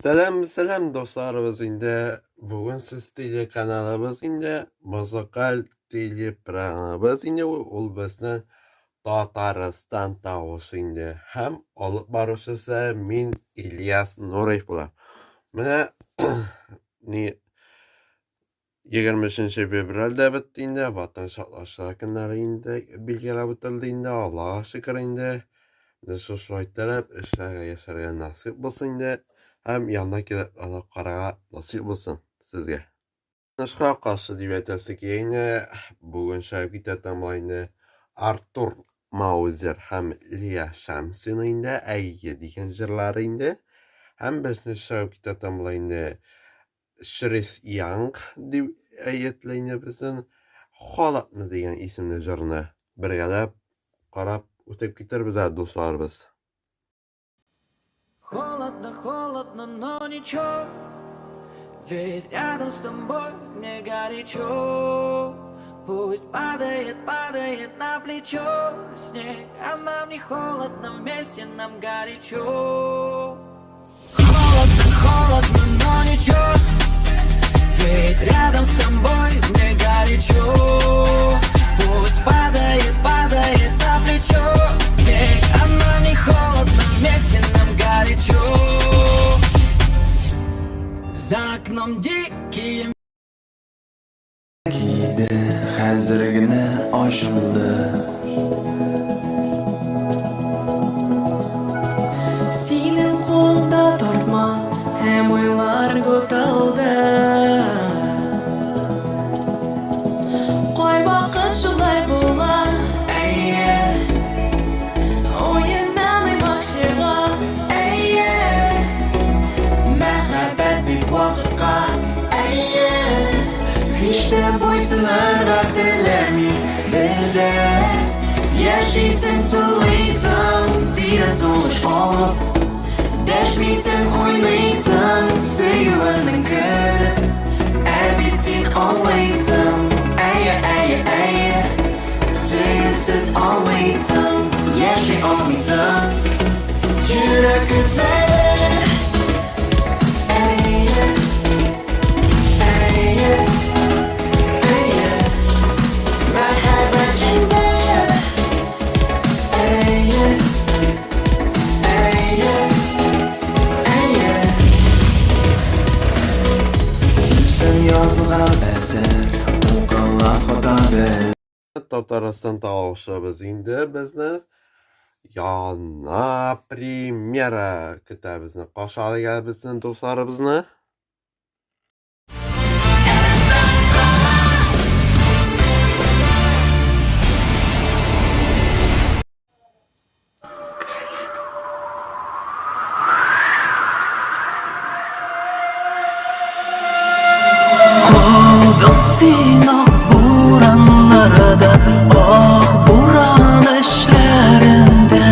Selam dostlarımız indi. Bugün siz TV kanalımız indi. Müzikal TV programımız indi. Ol bizden Tataristan Тавışı indi. Hem alıp barışısı min İlyas Nurif bular. Mene 23 fevralda bitti indi. Vatan şartlaşları günleri indi. Bilgiler bitildi indi. Allah'a şükür indi. Şu şahitler işlerine yaşarına nasip olsun indi. Hem yanındaki qarağa nasip olsun sizge. Nışqa qarşı divetesi yine bugün şevkite tamlayını Artur Mauzer hem Liya Şamsın indi ayı diyen jırları indi. Hem besni şevkite tamlayını Şerif Yang div ayetlayını bizim Xolatны degan isimli jırını birgalab qarab o'tib ketar bizlar do'stlarimiz. Холодно, холодно, но ничего, ведь рядом с тобой мне горячо. Пусть падает, падает на плечо снег, а нам не холодно, вместе нам горячо. Холодно, холодно, но ничего, ведь рядом с тобой мне горячо. Пусть падает, падает на плечо снег, а нам не холодно, вместе нам горячо. За окном дикие Kiydi, hazırgina oshildi. Seni qo'lda tortma, hem o'ylar ko'taldi. Qo'y vaqt shulay bo'lar, ayye. O'yindan uymoqchiga, ayye. Mahabbatlik vaqtga, ayye. İşte boysunlar dilermi bir de yaşaysın söyleysen diye sonuç olup deşmeysen oynaysın sevginin gülü elbetsin ağlaysın eye eye eye sensiz ağlaysın yaşay olmaysın yürek ütmeli Yazılan eser, oqanlar xudo bil. Татарстан Тавышыбыз indi bizni yana premyera kitabimizni qo'shadigan bizning do'stlarimizni. Sina buranlarda, ah buran işlerinde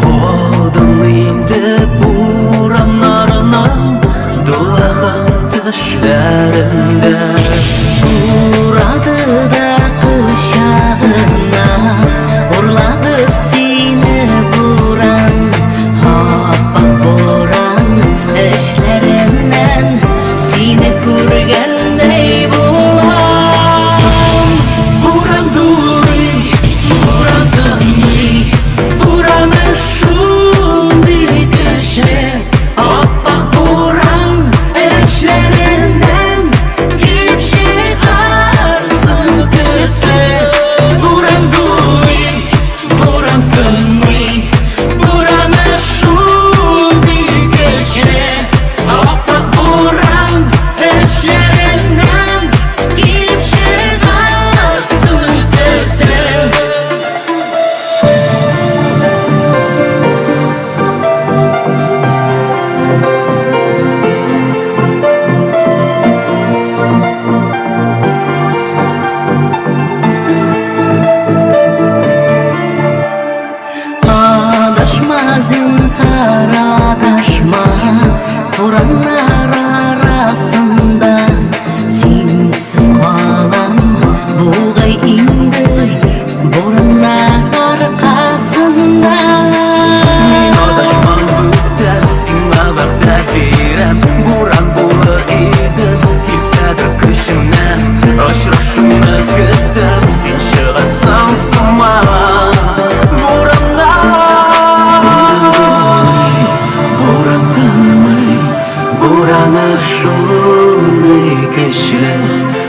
qoldun indi buranlarının dulağın düşlerinde Buradı da kışağına urladı seni buran hoppa buran işlerinden seni kurgandey bulan Buran şunday köşkle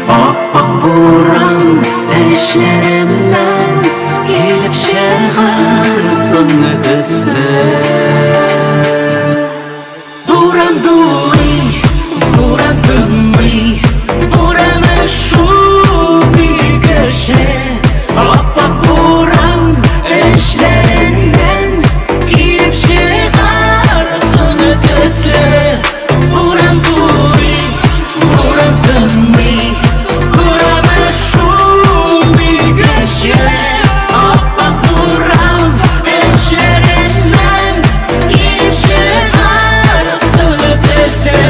Oppoq buran eşlerimden Kelip şeharsın ötesle Buran duri, buran dönmey Buranı şunday köşkle Oppoq buran eşlerimden Kelip şeharsın ötesle Buran duri, buran dönmey Buranı şunday köşkle Oppoq buran eşlerimden Kelip şeharsın ötesle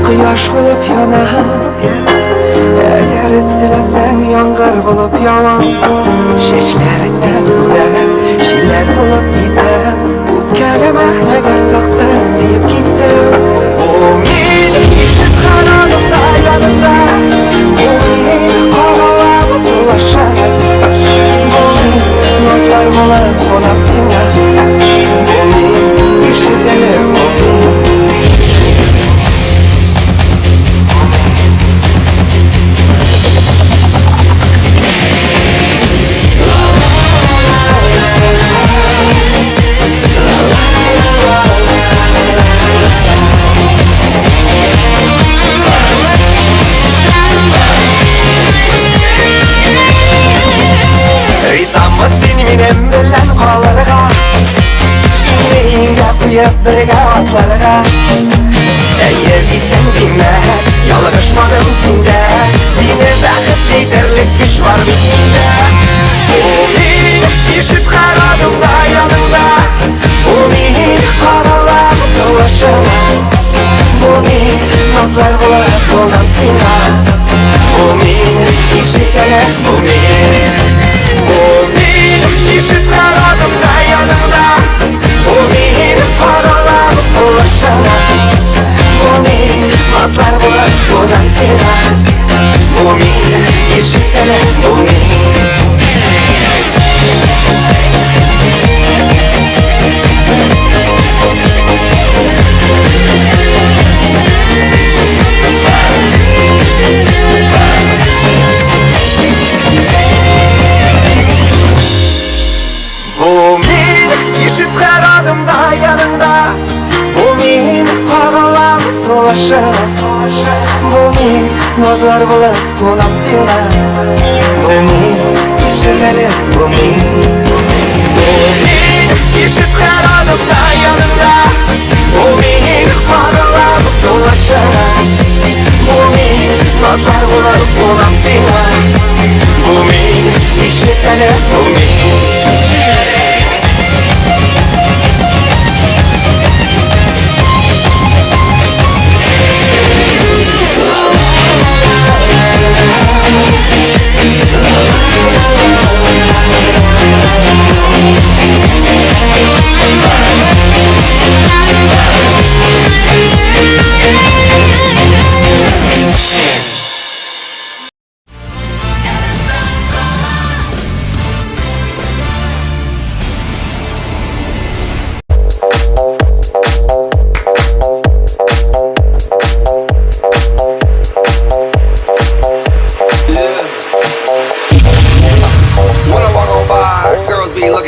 Quyosh bo'lib yonar Agar silasang yomg'ir bo'lib yog'am Sheshlaringdan ulab shillar bo'lib izam O'pkalama agar soqsiz deyib ketsam Bu men eshit qanonimda yonimda Bu men qog'onlarni suvlashaman Bu men nozlar bo'lib qo'nab senga Bu men eshitilim bu men Rizamı senin bilen kollarga İngreyinge kuyup birge atlarga Eğer diysen dinle Yalgışmadım sende Seni baxtlidirlik güç var bitminde Bu men eshit qarodimda yonimda Bu men qog'onlar suvlashaman Bu men nozlar bo'lib qo'nam senga Bu men eshitaman bu men Bu men eshit qarodimda yonimda Bu men qog'onlar suvlashaman Bu men nozlar bo'lib qo'nam senga Bu men eshitaman bu men Bu men eshit qarodimda yonimda Bu men qog'onlarni suvlashaman Bu men nozlar bo'lib qo'nam senga Bu men eshitaman bu men Bu men eshit qarodimda yonimda Bu men qog'onlarni suvlashaman Bu men nozlar bo'lib qo'nam senga Bu men eshitaman bu men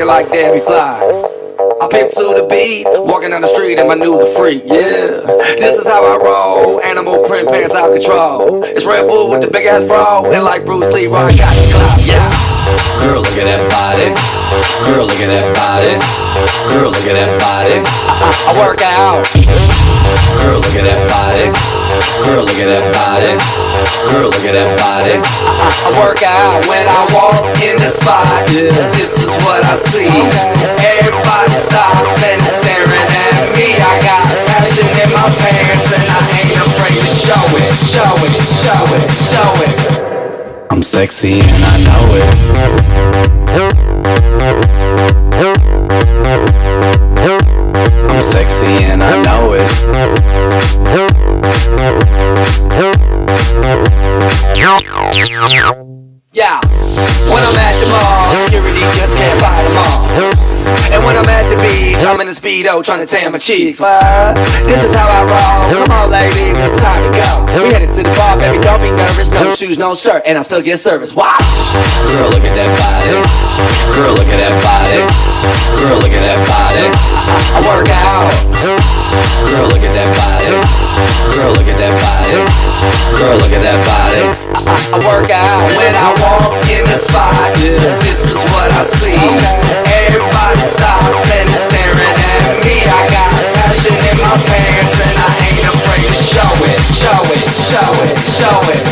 Like Debbie Fly. I pimp to the beat, walking down the street and my new the freak, yeah. This is how I roll, animal print pants out control. It's Red Bull with the big ass bra, and like Bruce Lee, I got the clout, yeah. Girl, look at that body. Girl, look at that body. Girl, look at that body. I work out. Girl, look at that body. Girl, look at that body. Girl, look at that body. I work out when I walk in the spot. Yeah, this is what I see. Everybody stops and is staring at me. I got passion in my pants and I ain't afraid to show it. Show it, show it, show it. I'm sexy and I know it. I'm sexy and I know it. Yeah, when I'm at the mall, security just can't fight them all. And when I'm at the beach, I'm in a Speedo trying to tan my cheeks. But this is how I roll. Come on, ladies, it's time to go. We headed to the bar, baby, don't be nervous. No shoes, no shirt, and I still get service. Watch. Girl, look at that body. Girl, look at that body. Girl, look at that body. I work out. Girl, look at that body. Girl, look at that body. Girl, look at that body. I work out when I walk in the spot. Yeah, this is what I see. Everybody stops and is staring at me. I got passion in my pants and I ain't afraid to show it. Show it, show it, show it.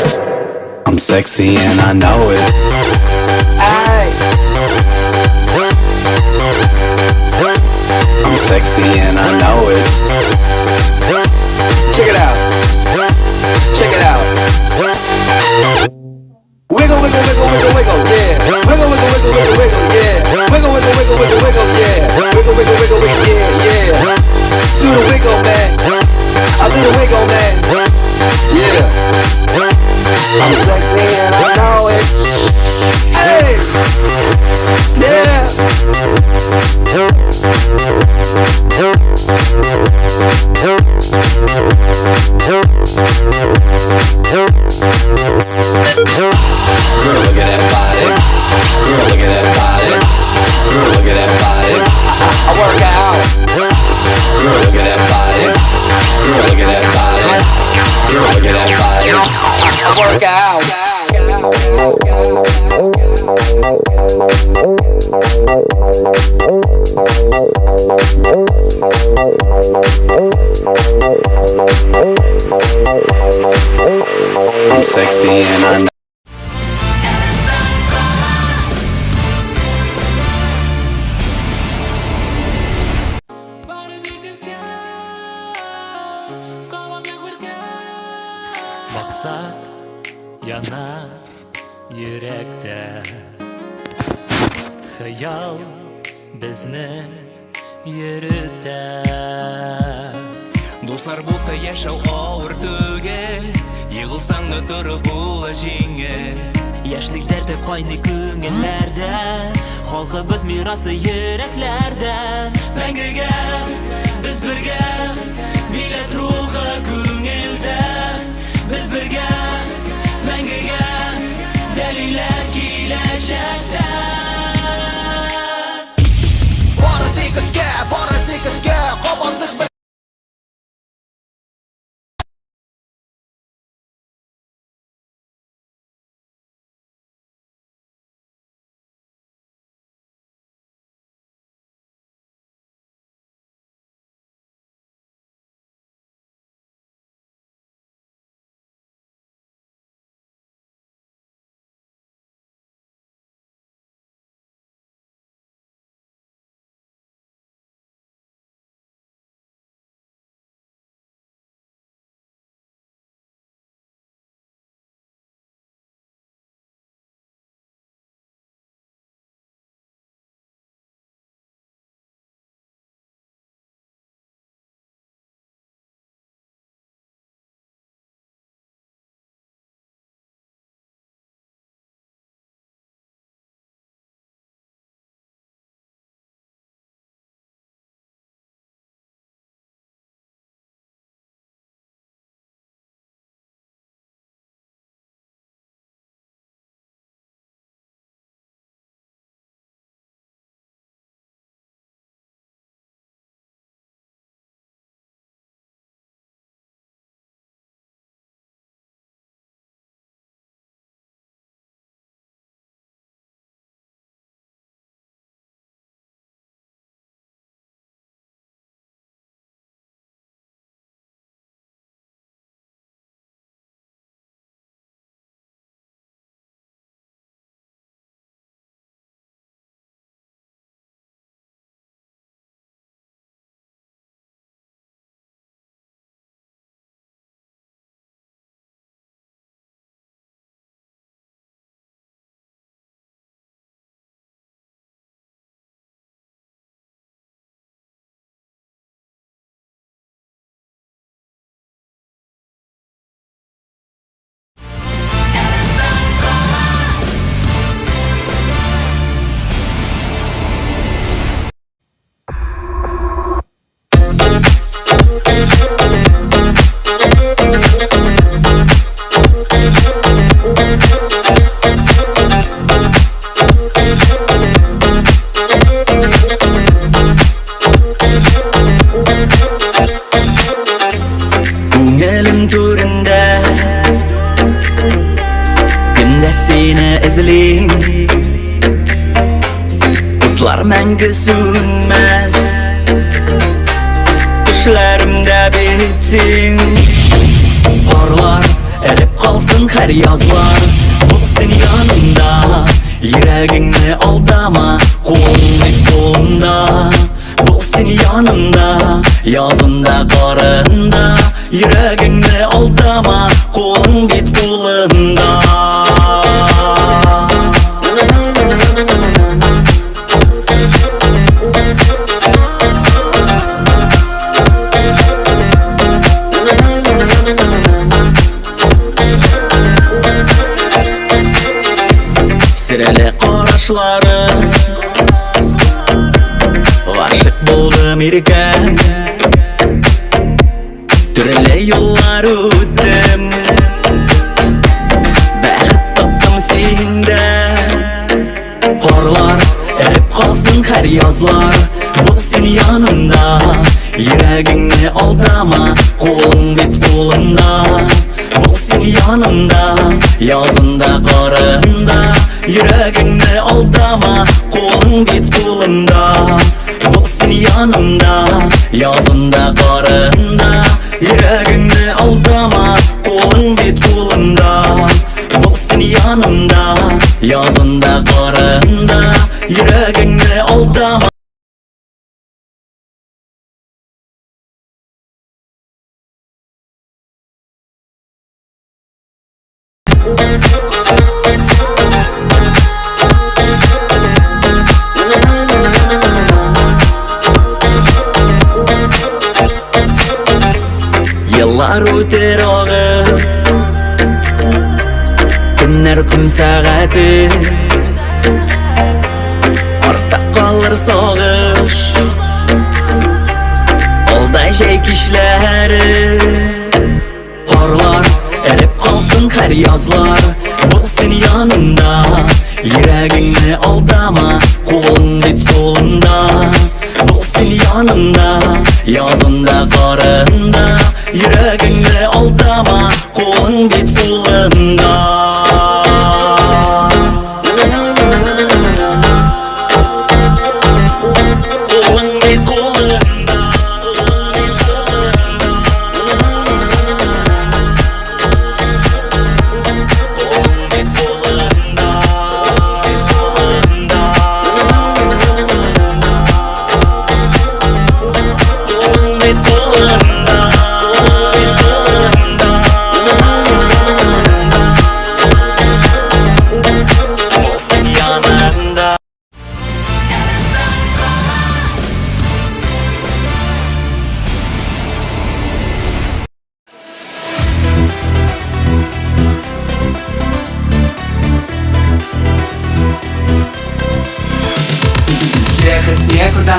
I'm sexy and I know it. Aye. I'm sexy and I know it. Check it out. Check it out. Wiggle, wiggle, wiggle, wiggle, wiggle, yeah. Wiggle, wiggle, wiggle, wiggle, wiggle, yeah. Wiggle, wiggle, wiggle, wiggle, wiggle, yeah. Wiggle, wiggle, wiggle, wiggle, yeah, yeah. Do the wiggle, man. I do the wiggle, man. Yeah. I'm sexy and I know it. Hey. Yeah. Girl, look at that body. Girl, look at that body. Girl, look at that body. I work out. Girl, look at that body. Girl, look at that body. Girl, look at that body. I work out. I'm sexy and I know. Maksat yanar yürekte, hayal bizni yürüter. Dostlar bulsa yaşaw ağır tugel, yığılsang da turib bula jingel. Yaşlik derdi qayni ko'ngillarda, xalqimiz mirasi yuraklarda. Mangiga biz birga, millat ruhi ko'ngilda. Biz birga, mangiga, dalillar kelajakda. Bora stikizga, qo'pollik seni izleyim. Kutlar мәңгі sönmez, düşlerimde bitsin. Karlar erip kalsın her yazlar, bulsun yanımda. Yüreğini aldama, kolun bir kolumda. Bulsun yanımda, yazında karında. Yüreğini aldama, kolun bir kolumda. Sireli qarashları, aşık buldum irken. Türlü yollar öttim, bәхет таптым sende. Karlar erip kalsın her yazlar, bulsun yanımda. Yüreğini aldama, kolun bit kolumda. Bulsun yanımda, yazında karında. Yüreğini aldama, kolun bit kolumda. Bulsun yanımda, yazında karında. Yüreğini aldama, kolun bit kolumda. Bulsun yanımda, yazında karında. Yüreğini aldama. Yıllar öter ağır, günler kum saati. Artta kalır sağış, alday şey kişleri. Karlar erip kalsın her yazlar, bulsun yanımda. Yüreğini aldama, kolun bit kolumda. Bulsun yanımda, yazında karında. Yüreğini aldama, kolun bit kolumda. Kolun bit kolumda. Некуда,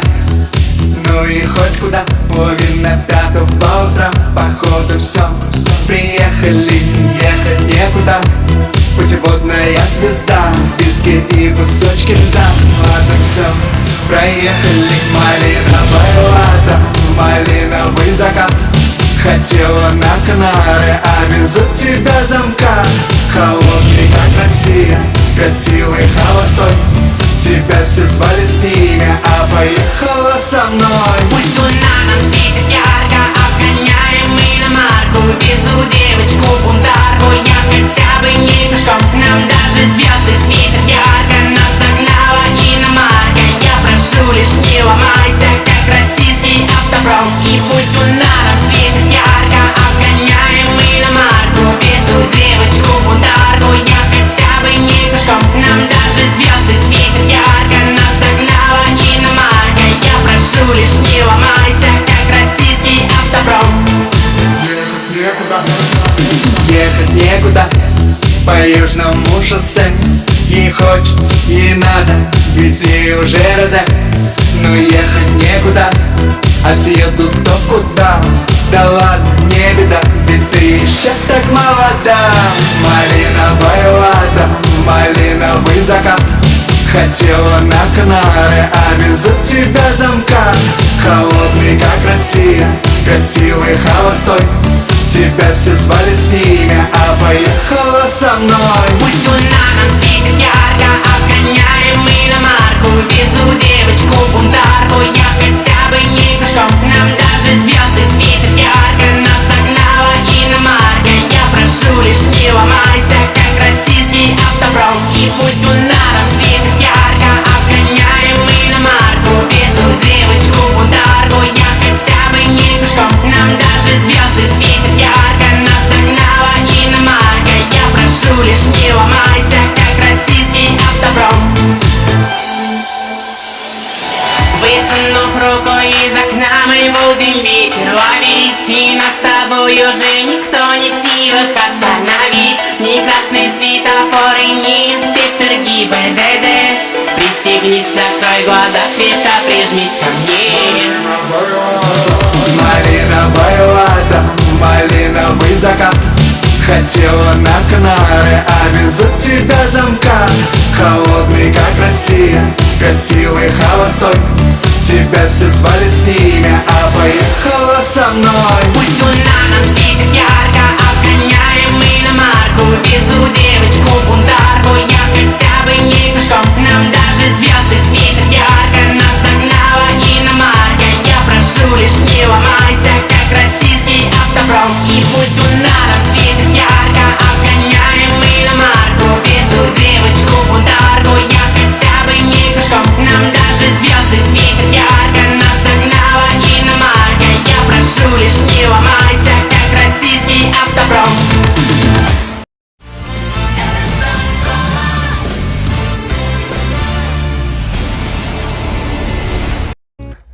ну и хоть куда. Половина пятого утра, походу все. Приехали, ехать некуда. Путеводная звезда, виски и кусочки льда. Ладно, все, проехали. Малиновая лата, малиновый закат. Хотела на Канары, а везут тебя замка. Холодный, как Россия, красивый, холостой. Тебя все звали с ними, а поехала со мной. Пусть луна нам светит ярко, обгоняем мы иномарку. Везу девочку бунтарку, я хотя бы не пешком. Нам даже звезды светят ярко, нас догнала иномарка. Я прошу лишь не ломайся, как российский автопром. И пусть луна нам светит ярко, обгоняем мы иномарку. Везу девочку бунтарку, я хотя бы не пешком. Нам даже звезды светят ярко, нас догнала иномарка. Я прошу лишь не ломайся, как российский автопром. Ехать некуда, по южному шоссе. Ей хочется, ей надо, ведь в ней уже розе. Но ехать некуда, а все едут кто куда. Да ладно, не беда, ведь ты еще так молода. Малиновая лата, малиновый закат. Хотела на Канары, а везут тебя замка. Холодный, как Россия, красивый, холостой. Тебя все звали с ними, а поехала со мной. Пусть луна нам обгоняем иномарку. Везу девочку-бунтарку, я хотя бы не пешком. Нам даже звезды светят ярко, нас догнала иномарка. Я прошу, лишь не ломайся, как российский автопром. И пусть луна нам светит ярко, обгоняем иномарку. Везу девочку-бунтарку, я хотя бы не пешком. Нам даже звезды светят ярко, нас догнала иномарка. Я прошу, лишь не ломайся, как российский автопром. Высунув руку из окна, мы будем ветер ловить. И нас с тобой уже никто не в силах остановить. Ни красный светофор и ни инспектор ГИБДД. Пристегнись, закрой глаза, крепко прижмись ко мне. Малиновое лето, малиновый закат. Хотела на Канары, а везут тебя замка. Холодный, как Россия, красивый, холостой. Тебя все звали с ними, а поехала со мной. Пусть луна нам светит ярко, обгоняем иномарку. Везу девочку-бунтарку, я хотя бы не пешком. Нам даже звезды светят ярко, нас догнала иномарка. Я прошу, лишь не ломайся, как российский автопром. И пусть луна нам светит ярко, обгоняем иномарку. Везу девочку-бунтарку, я хотя бы не пешком. Нам даже звезды светят ярко, нас догнала иномарка. Я прошу, лишь не ломайся, как российский автопром.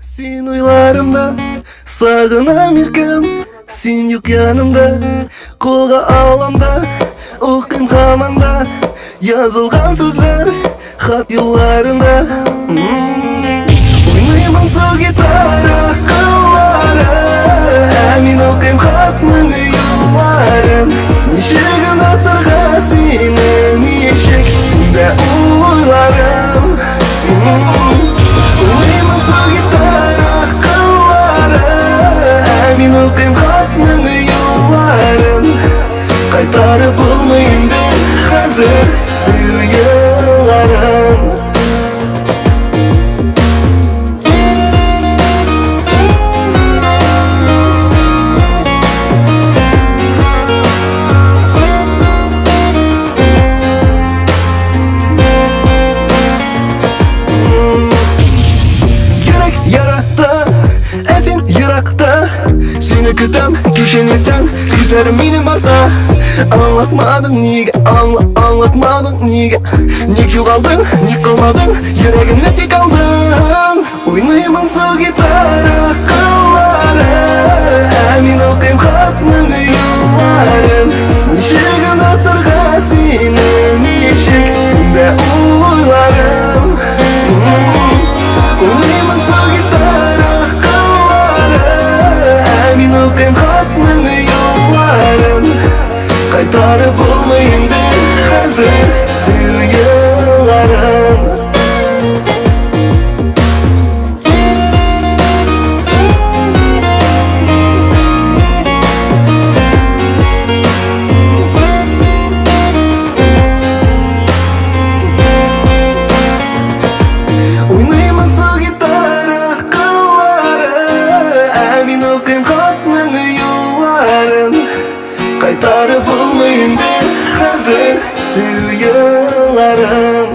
Sen uylarımda sağınam erkem. Sen yok yanımda, kolga alamda. Okuyum hamanda yazılgan sözler hat yollarında. Oynayman sol gitara kıllara. Min okuyum hatның yolların. Nişegin oturga seni nişek. Sende uylarım. Oynayman sol gitara kıllara. Min okuyum hatның yolların. Kaytarıp bulmayın ben hazır sevgilerim. Yürek yarakta, esin yırakta. Seni kütem düşenirden, gözlerim benim arta. Anlatmadın niye, anlatmadın niye. Ник yo'qolding, ник qilmading, yuragimni tek olding. O'ynayman sol gitara qillara. Men o'qiyim xatning yo'llarin. Nishigin o'tirga seni nishik. Senda o'ylarim. O'ynayman sol gitara qillara. Men o'qiyim xatning yo'llarin. Kaytarıp bulmayın ben hazır sevgilerim. Oynayman sol gitara kıllara. Men okuyum hatның yo'llarin. Kaytarıp bulmayın ben hazır sevgilerim.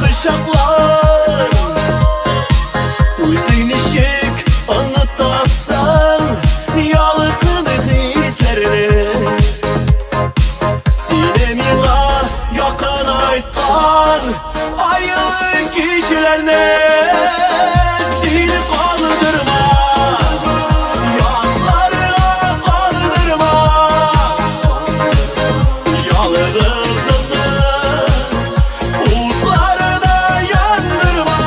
kuşaklar Özün işik anlatasan Yalıqını hislerini Seni mila yakın aytkan Ayın kişilerine Seni kaldırma Yanlarına kaldırma Yalığızını Umutlarına yandırma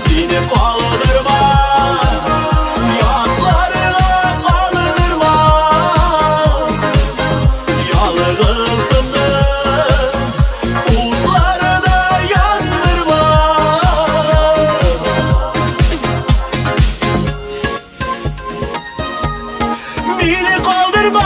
Seni kaldırma Yanlarına kaldırma Yalığızını Umutlarına yandırma Beni kaldırma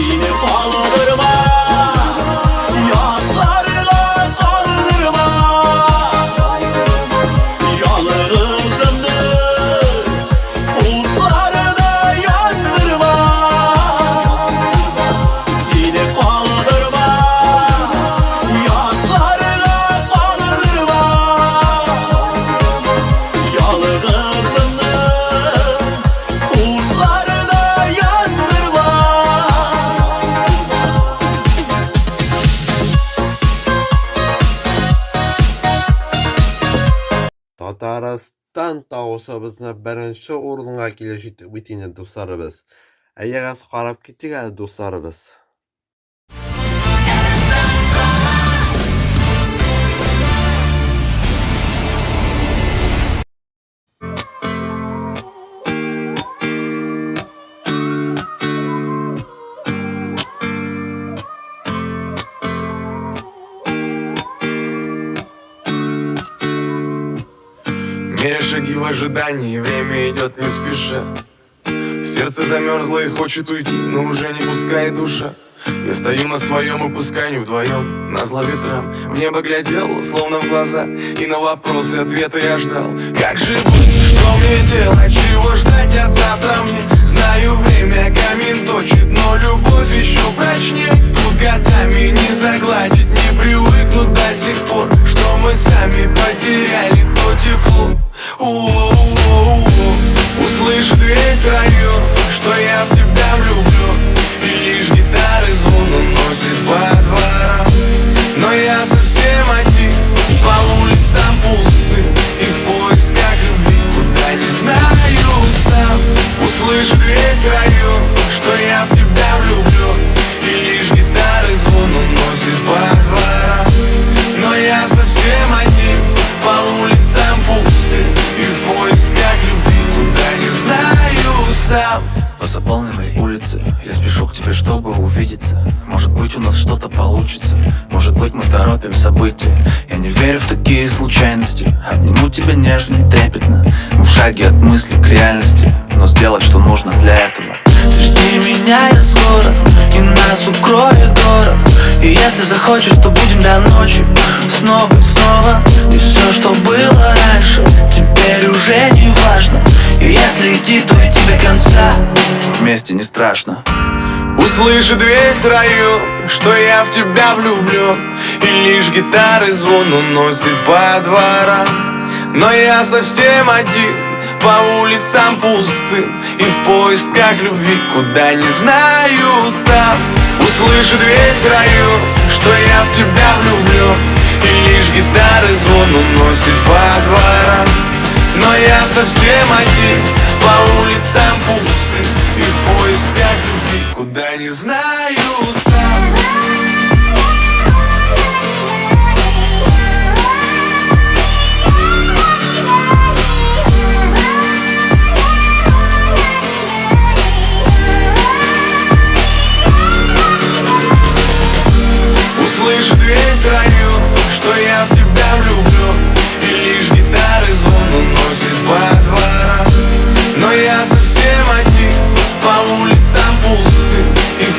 Seni kaldırma Yanlarına kaldırma Yalığızını Umutlarına yandırma Seni kaldırma Yanlarına kaldırma Yalığızını Umutlarına yandırma Татарстан тавышыбызны беренче урынга килешитек бит инде дусларыбыз. Әйегә карап китик әле дусларыбыз. Меря шаги в ожидании, время идет не спеша. Сердце замерзло и хочет уйти, но уже не пускает душа. Я стою на своем и пускай не вдвоем, назло ветрам. В небо глядел, словно в глаза, и на вопросы ответа я ждал. Как же быть, что мне делать, чего ждать от завтра мне? Знаю, время камень точит, но любовь еще прочнее. Тут годами не загладить, не привыкнуть до сих пор, что мы сами потеряли то тепло. Услышит весь район, что я в тебя влюблен, и лишь гитары звон уносит по дворам. Но я совсем один, по улицам пусты, и в поисках любви, куда не знаю сам. Услышит весь район, что я в тебя влюблен, и лишь гитары звон уносит по дворам. Но я совсем один, по улицам пусты, и в поисках любви, куда не знаю сам. По заполненной улице я спешу к тебе, чтобы увидеться. Может быть, у нас что-то получится, может быть, мы торопим события. Я не верю в такие случайности, обниму тебя нежно и трепетно. Мы в шаге от мысли к реальности, но сделать, что нужно для этого. Ты жди меня, я скоро, и нас укроет город. И если захочешь, то будем до ночи, снова и снова. И все, что было раньше, теперь уже не важно. И если идти, то идти до конца. Вместе не страшно. Услышит весь район, что я в тебя влюблен, и лишь гитары звон уносит по дворам. Но я совсем один, по улицам пустым, и в поисках любви, куда не знаю сам. Услышит весь район, что я в тебя влюблен, и лишь гитары звон уносит по дворам. Но я совсем один, по улицам пустым, и в поисках любви, куда не знаю сам. Услышит весь район, что я в тебя влюблен, и лишь гитары звон уносит по дворам. Но я совсем один, по улицам пустым, и в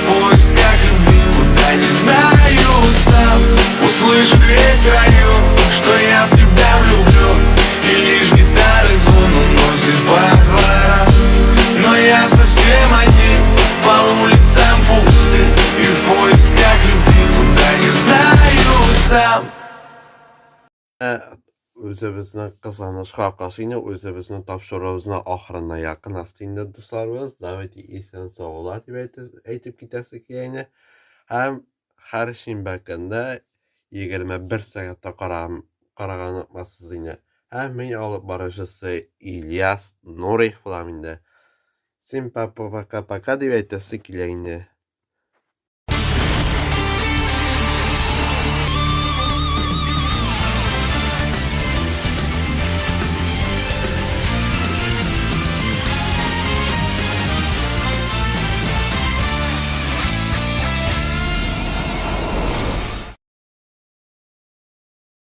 сам. Өзебезнең кызганычка каршы өзебезнең тапшыруыбызны ахырына якын астында дусларыбыз давайте исән саулар дип әйтеп китәсе килә. Һәм һәр шимбә көнне 21 сәгатьтә караган укмассыз инде. Һәм мин алып баручысы Ильяс Нурыев булам инде. Всем пока-пока дип әйтәсе килә инде.